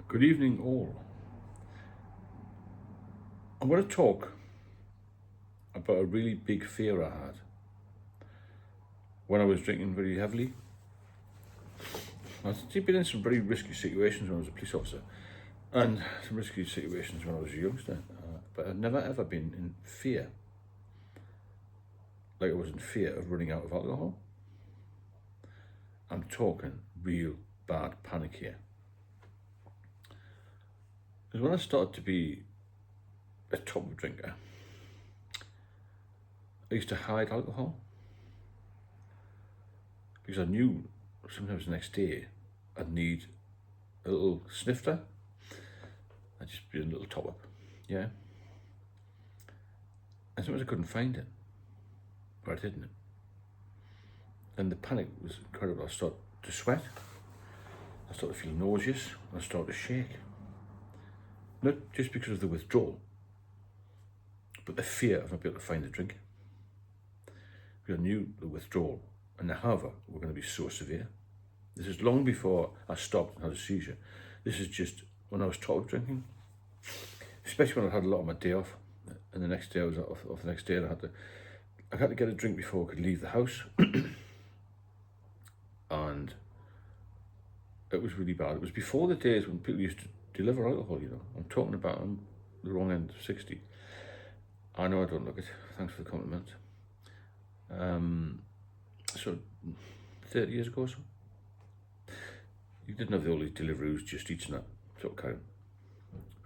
Good evening, all. I'm going to talk about a really big fear I had when I was drinking very heavily. I've been in some very risky situations when I was a police officer and some risky situations when I was a youngster, but I've never ever been in fear, like I was in fear of running out of alcohol. I'm talking real bad panic here. Because when I started to be a top drinker, I used to hide alcohol because I knew sometimes the next day I'd need a little snifter. I'd just be a little top up, yeah. And sometimes I couldn't find it, but I didn't. And the panic was incredible. I started to sweat, I started to feel nauseous, I started to shake. Not just because of the withdrawal, but the fear of not being able to find the drink. Because I knew the withdrawal and the hangover were going to be so severe. This is long before I stopped and had a seizure. This is just when I was top drinking, especially when I had a lot of my day off. And the next day I was off the next day, and I had to get a drink before I could leave the house. And it was really bad. It was before the days when people used to deliver alcohol, you know. I'm talking about, I'm the wrong end of 60. I know I don't look it. Thanks for the compliment. So 30 years ago or so, you didn't have all these deliveries, just each and that sort of kind.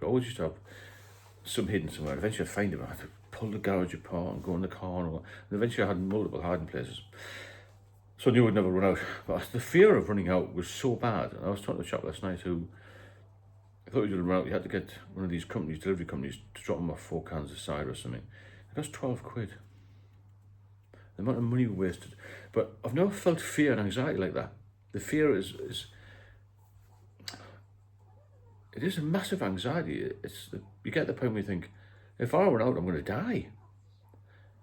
But I always used to have some hidden somewhere. Eventually I'd find them. I had to pull the garage apart and go in the car, and eventually I had multiple hiding places. So I knew I'd never run out. But the fear of running out was so bad. And I was talking to a chap last night who I thought he was going to run out. You had to get one of these companies, delivery companies, to drop them off 4 cans of cider or something. It cost 12 quid. The amount of money we wasted. But I've never felt fear and anxiety like that. The fear is it is a massive anxiety. You get to the point where you think, if I run out, I'm going to die.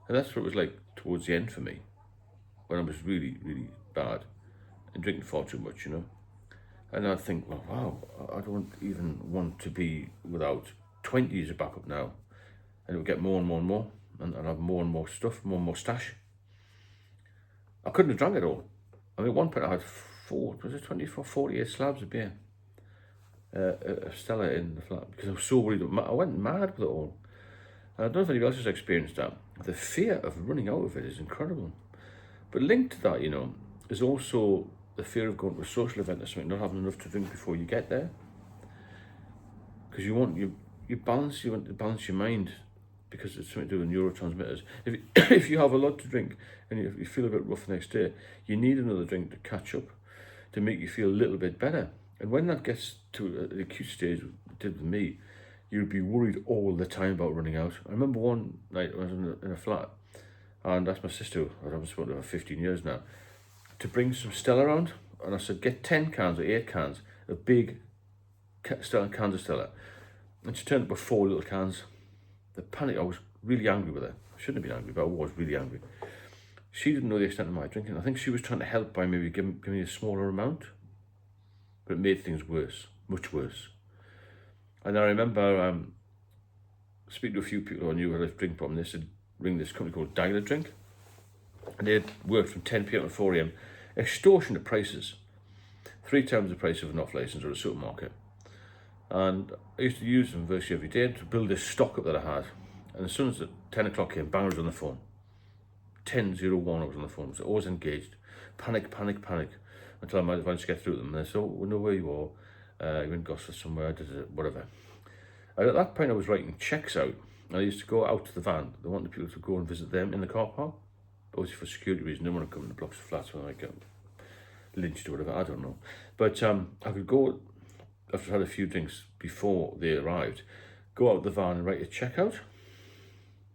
And that's what it was like towards the end for me, when I was really, really bad and drinking far too much, you know. And I'd think, well, wow, I don't even want to be without 20 as a backup now. And it would get more and more and more, and I'd have more and more stuff, more and more stash. I couldn't have drunk it all. I mean, at one point I had 48 slabs of beer. A Stella in the flat, because I was so worried. I went mad with it all. And I don't know if anybody else has experienced that. The fear of running out of it is incredible. But linked to that, you know, is also the fear of going to a social event or something, not having enough to drink before you get there. Because you want to balance your mind, because it's something to do with neurotransmitters. If you have a lot to drink and you feel a bit rough the next day, you need another drink to catch up, to make you feel a little bit better. And when that gets to an acute stage, it did with me, you'd be worried all the time about running out. I remember one night I was in a flat, and that's my sister, I haven't spoken to her for 15 years now, to bring some Stella around. And I said, get 10 cans or 8 cans of big cans of Stella. And she turned up with 4 little cans. The panic, I was really angry with her. I shouldn't have been angry, but I was really angry. She didn't know the extent of my drinking. I think she was trying to help by maybe giving me a smaller amount. But it made things worse, much worse. And I remember speaking to a few people who I knew had a drink problem. They said, ring this company called Dialer Drink. And they had worked from 10 p.m. to 4 a.m. Extortionate prices. 3 times the price of an off-license or a supermarket. And I used to use them virtually every day to build this stock up that I had. And as soon as 10 o'clock came, bang, I was on the phone. 10:01, I was on the phone. I was always engaged. Panic. Until I managed to get through to them. And they said, oh, we know where you are. You're in Gosford somewhere, whatever. And at that point, I was writing checks out. And I used to go out to the van. They wanted people to go and visit them in the car park. Obviously for security reasons. They didn't want to come in the blocks of flats when I get lynched or whatever. I don't know. But I could go, after I had a few drinks before they arrived, go out the van and write a check out.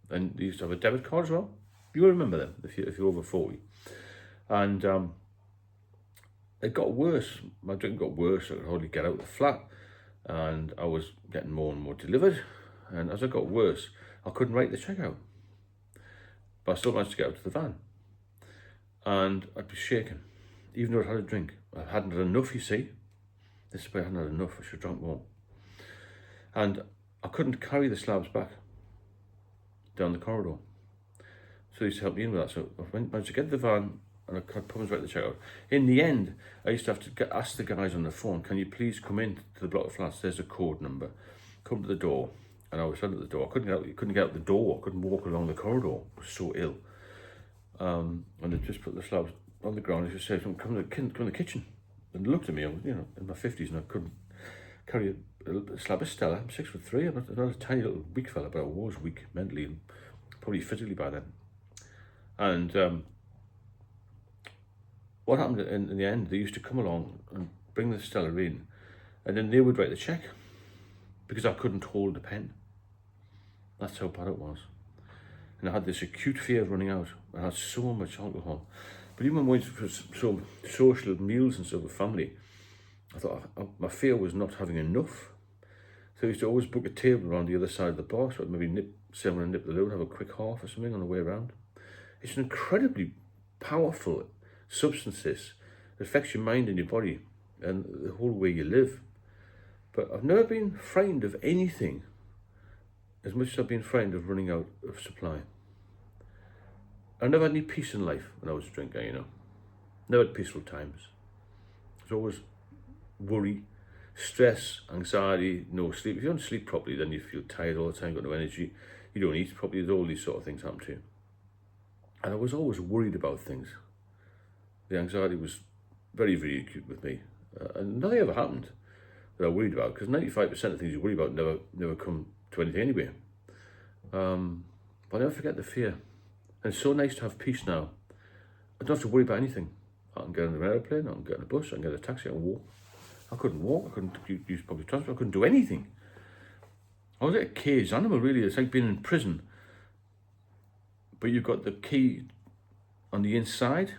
And they used to have a debit card as well. You will remember them if you're over 40. And it got worse. My drinking got worse. I could hardly get out of the flat, and I was getting more and more delivered. And as it got worse, I couldn't write the check out. But I still managed to get out to the van. And I'd be shaking, even though I'd had a drink. I hadn't had enough, you see. This is why I hadn't had enough. I should have drunk more. And I couldn't carry the slabs back down the corridor. So they used to help me in with that. So I managed to get the van, and I had problems right at the checkout. In the end, I used to have to ask the guys on the phone, can you please come in to the block of flats? There's a code number. Come to the door. And I was at the door. I couldn't get out the door. I couldn't walk along the corridor. I was so ill. And they just put the slabs on the ground. They just said, come to the kitchen. And they looked at me, I was, in my 50s, and I couldn't carry a slab of Stella. I'm 6'3". I'm not a tiny little weak fella, but I was weak mentally and probably physically by then. And what happened in the end, they used to come along and bring the Stella in, and then they would write the check because I couldn't hold the pen. That's how bad it was. And I had this acute fear of running out. I had so much alcohol. But even when we went for social meals and stuff with family, I thought my fear was not having enough. So I used to always book a table around the other side of the bar, so I'd maybe say I'm going to nip the load, have a quick half or something on the way around. It's an incredibly powerful substance, this. It affects your mind and your body and the whole way you live. But I've never been frightened of anything as much as I've been frightened of running out of supply. I never had any peace in life when I was a drinker, Never had peaceful times. There's always worry, stress, anxiety, no sleep. If you don't sleep properly, then you feel tired all the time, got no energy. You don't eat properly, all these sort of things happen to you. And I was always worried about things. The anxiety was very, very acute with me. And nothing ever happened that I worried about, because 95% of things you worry about never come to anything anyway. But I never forget the fear. And it's so nice to have peace now. I don't have to worry about anything. I can get on an airplane, I can get on a bus, I can get a taxi, I can walk. I couldn't walk, I couldn't use public transport, I couldn't do anything. I was like a caged animal, really. It's like being in prison. But you've got the key on the inside.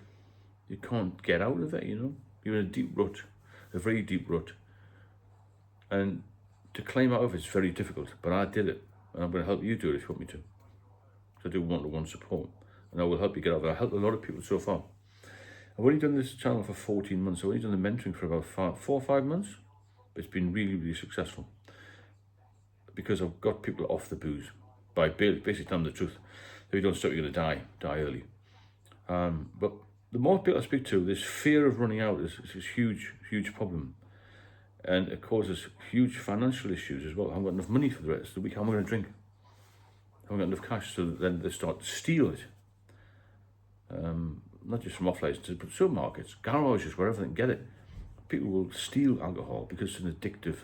You can't get out of it, You're in a deep rut, a very deep rut. And to climb out of it is very difficult, but I did it. And I'm going to help you do it if you want me to. So I do one-to-one support. And I will help you get out of it. I've helped a lot of people so far. I've only done this channel for 14 months. I've only done the mentoring for about 4 or 5 months. But it's been really, really successful. Because I've got people off the booze. By basically telling them the truth. If you don't stop, you're going to die early. But the more people I speak to, this fear of running out is a huge, huge problem. And it causes huge financial issues as well. I haven't got enough money for the rest of the week. How am I going to drink? I haven't got enough cash, so then they start to steal it. Not just from off-licenses, but supermarkets, garages, wherever they can get it. People will steal alcohol because it's an addictive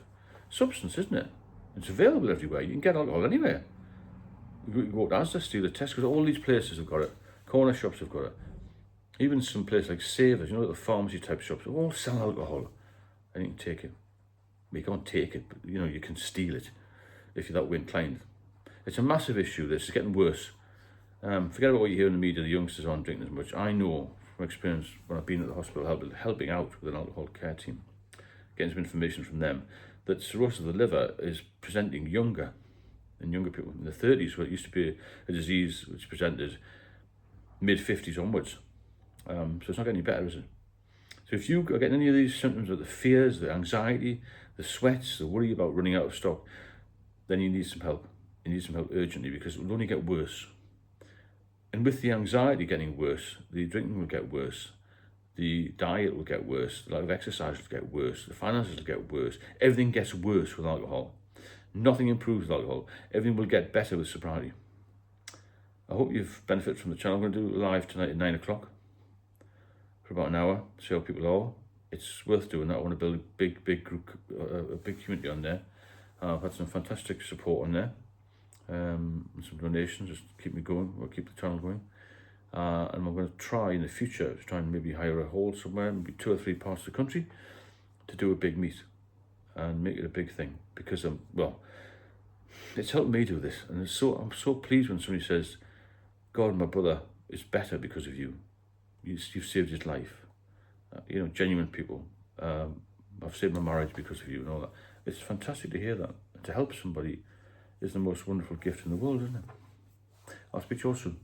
substance, isn't it? It's available everywhere. You can get alcohol anywhere. You go to Asda, steal a test, because all these places have got it. Corner shops have got it. Even some places like Savers, the pharmacy type shops, all sell alcohol. And you can take it. You can't take it, but you can steal it if you're that way inclined. It's a massive issue. This is getting worse. Forget about what you hear in the media. The youngsters aren't drinking as much. I know from experience when I've been at the hospital helping out with an alcohol care team, getting some information from them, that cirrhosis of the liver is presenting younger in younger people in the 30s, where it used to be a disease which presented mid-50s onwards. So it's not getting any better, is it? So if you are getting any of these symptoms of the fears, the anxiety, the sweats, the worry about running out of stock, then you need some help. You need some help urgently, because it will only get worse. And with the anxiety getting worse, the drinking will get worse, the diet will get worse, the lack of exercise will get worse, the finances will get worse. Everything gets worse with alcohol. Nothing improves with alcohol. Everything will get better with sobriety. I hope you've benefited from the channel. I'm going to do it live tonight at 9 o'clock for about an hour, see how people are. It's worth doing that. I want to build a big group, a big community on there. I've had some fantastic support on there. And some donations just keep me going, or keep the channel going. And I'm going to try in the future to try and maybe hire a hall somewhere, maybe 2 or 3 parts of the country, to do a big meet and make it a big thing, because it's helped me do this, and I'm so pleased when somebody says, God, my brother is better because of you. You've saved his life. Genuine people. I've saved my marriage because of you and all that. It's fantastic to hear that. And to help somebody is the most wonderful gift in the world, isn't it? I'll speak to you all soon.